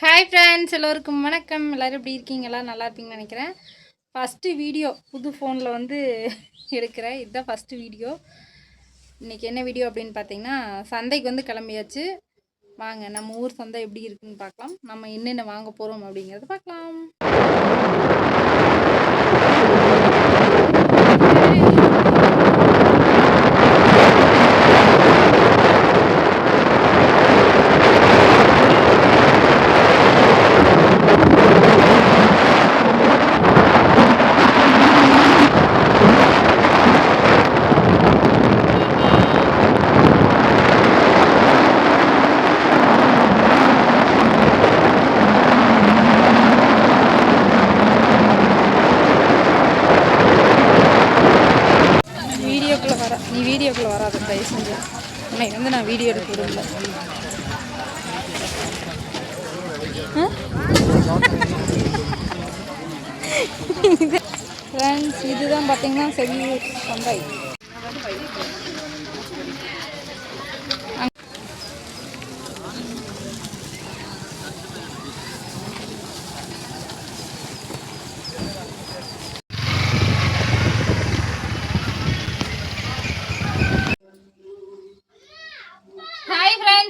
Hi friends, எல்லோருக்கும் வணக்கம். எல்லோரும் எப்படி இருக்கீங்க? எல்லோரும் நல்லா இருப்பீங்கன்னு நினைக்கிறேன். ஃபஸ்ட்டு வீடியோ புது ஃபோனில் வந்து எடுக்கிறேன். இதுதான் ஃபஸ்ட்டு வீடியோ. இன்றைக்கி என்ன வீடியோ அப்படின்னு பார்த்தீங்கன்னா, சந்தைக்கு வந்து கிளம்பியாச்சு. வாங்க நம்ம ஊர் சந்தை எப்படி இருக்குன்னு பார்க்கலாம். நம்ம என்னென்ன வாங்க போகிறோம் அப்படிங்கிறத பார்க்கலாம். நீ வீடியோக்குள்ளே வராது தயவு செஞ்சு. இன்னைக்கு வந்து நான் வீடியோ எடுக்க விடல. ஃப்ரெண்ட்ஸ், இதுதான் பார்த்தீங்கன்னா செவியூர் சந்தை.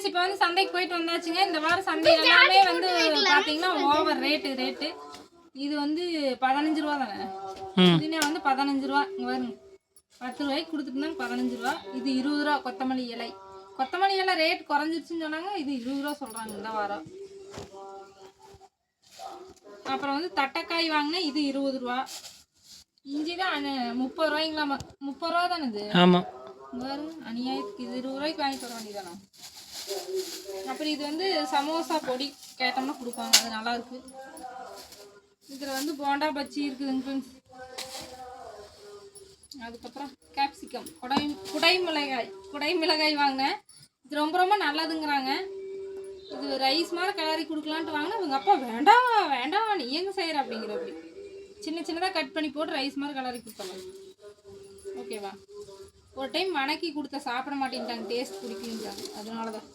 இப்போ வந்து சந்தைக்கு போயிட்டு வந்தாச்சுங்க. இந்த வாரம் சந்தை எல்லாமே வந்து பார்த்தீங்கன்னா ஓவர் ரேட்டு. இது வந்து 15 ரூபா தானே. இதுனே வந்து 15 ரூபா. இங்கே வருங்க, 10 ரூபாய்க்கு கொடுத்துட்டு இருந்தாங்க 15 ரூபா. இது 20 ரூபா. கொத்தமல்லி இலை ரேட் குறைஞ்சிருச்சுன்னு சொன்னாங்க. இது 20 ரூபா சொல்கிறாங்க இந்த வாரம். அப்புறம் வந்து தட்டைக்காய் வாங்கினேன், இது 20 ரூபா. இஞ்சி தான் 30 ரூபாய்ங்களாமா. 30 ரூபா தானே இது. ஆமாம், வரும் அநியாயத்துக்கு. இது 20 ரூபாய்க்கு வாங்கிட்டு வர வேண்டியதானே. அப்புறம் இது வந்து சமோசா பொடி கேட்டோம்னா கொடுப்பாங்க, அது நல்லா இருக்கு. இதில் வந்து போண்டா பச்சி இருக்குதுங்க ஃப்ரெண்ட்ஸ். அதுக்கப்புறம் கேப்சிகம், குடைமிளகாய் வாங்கினேன். இது ரொம்ப நல்லதுங்கிறாங்க. இது ரைஸ் மாதிரி கிளறி கொடுக்கலான்ட்டு வாங்கினேன். இவங்க அப்பா வேண்டாம் நீ எங்கே செய்கிற அப்படிங்கிற. அப்படி சின்னதாக கட் பண்ணி போட்டு ரைஸ் மாதிரி கிளறி கொடுத்துடலாம். ஓகேவா? ஒரு டைம் வணக்கி கொடுத்த சாப்பிட மாட்டேன்ட்டாங்க, டேஸ்ட் பிடிக்குன்றாங்க. அதனால தான்.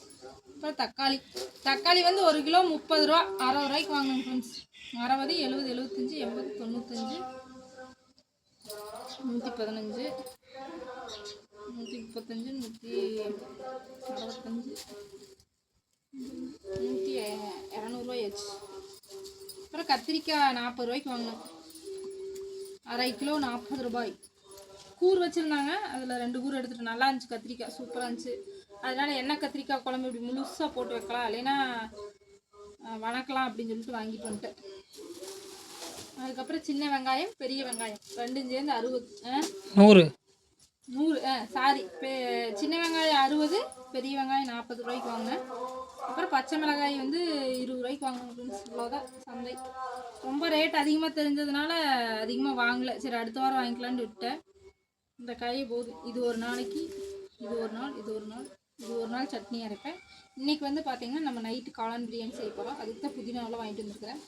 அப்புறம் தக்காளி வந்து 1 கிலோ 30 ரூபா. 60 ரூபாய்க்கு வாங்கணும் ஃப்ரெண்ட்ஸ். 60, 70, 75, 80, 95, 115, 135, 165, 200 ரூபாயாச்சு. அப்புறம் கத்திரிக்காய் 40 ரூபாய்க்கு வாங்கணும். 1/2 கிலோ 40 ரூபாய். கூறு வச்சுருந்தாங்க, அதில் 2 கூறு எடுத்துகிட்டு நல்லா இருந்துச்சு. கத்திரிக்காய் சூப்பராக இருந்துச்சு. அதனால் எண்ணெய் கத்திரிக்காய் குழம்பு இப்படி முழுசாக போட்டு வைக்கலாம், இல்லைன்னா வணக்கலாம் அப்படின்னு சொல்லிட்டு வாங்கிட்டு வந்துட்டேன். அதுக்கப்புறம் சின்ன வெங்காயம், பெரிய வெங்காயம் ரெண்டும் சேர்ந்து 60, 100 சாரி, சின்ன வெங்காயம் 60, பெரிய வெங்காயம் 40 ரூபாய்க்கு வாங்கினேன். அப்புறம் பச்சை மிளகாய் வந்து 20 ரூபாய்க்கு வாங்கணும் ஃப்ரெண்ட்ஸ். இவ்வளோதான் சந்தை. ரொம்ப ரேட் அதிகமாக தெரிஞ்சதுனால அதிகமாக வாங்கலை. சரி, அடுத்த வாரம் வாங்கிக்கலான்னு விட்டேன். இந்த காய் போதும். இது ஒரு நாளைக்கு, இது ஒரு நாள் சட்னி அரைப்பேன். இன்றைக்கி வந்து பார்த்திங்கன்னா நம்ம நைட்டு காளான் பிரியாணி செய்ய போகிறோம். அதுக்கு தான் புதினாவெல்லாம் வாங்கிட்டு வந்துருக்கிறேன்.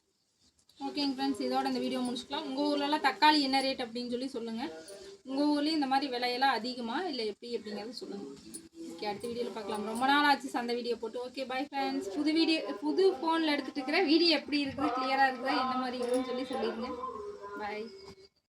ஓகேங்க ஃப்ரெண்ட்ஸ், இதோட இந்த வீடியோ முடிச்சுக்கலாம். உங்கள் ஊர்லலாம் தக்காளி என்ன ரேட் அப்படின்னு சொல்லி சொல்லுங்கள். உங்கள் ஊர்லேயும் இந்த மாதிரி விலையெல்லாம் அதிகமாக இல்லை எப்படி அப்படிங்கிறது சொல்லுங்கள். ஓகே, அடுத்த வீடியோவில் பார்க்கலாம். ரொம்ப நாள் ஆச்சு அந்த வீடியோ போட்டு. Okay, bye friends. புது ஃபோனில் எடுத்துகிட்டு இருக்கிற வீடியோ எப்படி இருக்குது, கிளியராக இருக்குதா, என்ன மாதிரி இருக்குதுன்னு சொல்லிடுங்க. பாய்.